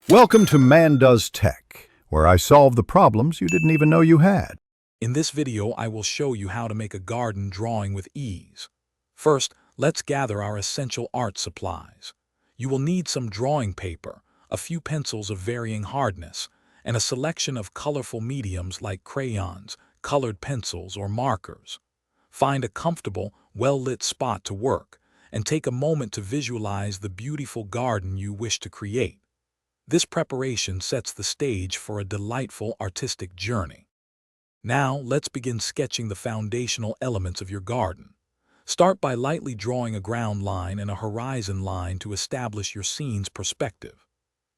Welcome to Man Does Tech, where I solve the problems you didn't even know you had. In this video, I will show you how to make a garden drawing with ease. First, let's gather our essential art supplies. You will need some drawing paper, a few pencils of varying hardness, and a selection of colorful mediums like crayons, colored pencils, or markers. Find a comfortable, well-lit spot to work, and take a moment to visualize the beautiful garden you wish to create. This preparation sets the stage for a delightful artistic journey. Now, let's begin sketching the foundational elements of your garden. Start by lightly drawing a ground line and a horizon line to establish your scene's perspective.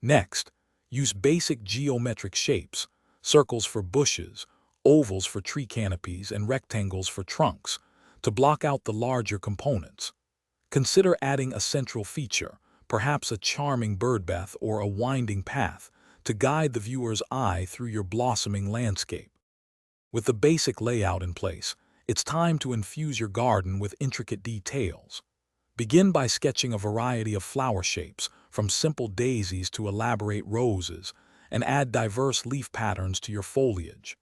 Next, use basic geometric shapes, circles for bushes, ovals for tree canopies, and rectangles for trunks, to block out the larger components. Consider adding a central feature, perhaps a charming birdbath or a winding path, to guide the viewer's eye through your blossoming landscape. With the basic layout in place, it's time to infuse your garden with intricate details. Begin by sketching a variety of flower shapes, from simple daisies to elaborate roses, and add diverse leaf patterns to your foliage.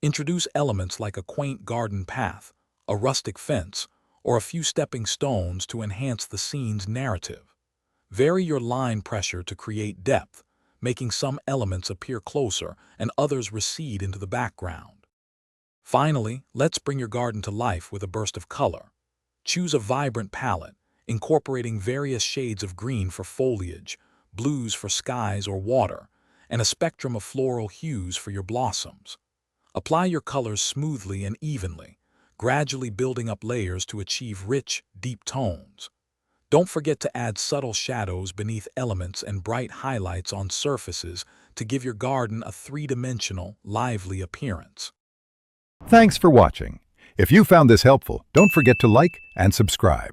Introduce elements like a quaint garden path, a rustic fence, or a few stepping stones to enhance the scene's narrative. Vary your line pressure to create depth, making some elements appear closer and others recede into the background. Finally, let's bring your garden to life with a burst of color. Choose a vibrant palette, incorporating various shades of green for foliage, blues for skies or water, and a spectrum of floral hues for your blossoms. Apply your colors smoothly and evenly, gradually building up layers to achieve rich, deep tones. Don't forget to add subtle shadows beneath elements and bright highlights on surfaces to give your garden a three-dimensional, lively appearance. Thanks for watching. If you found this helpful, don't forget to like and subscribe.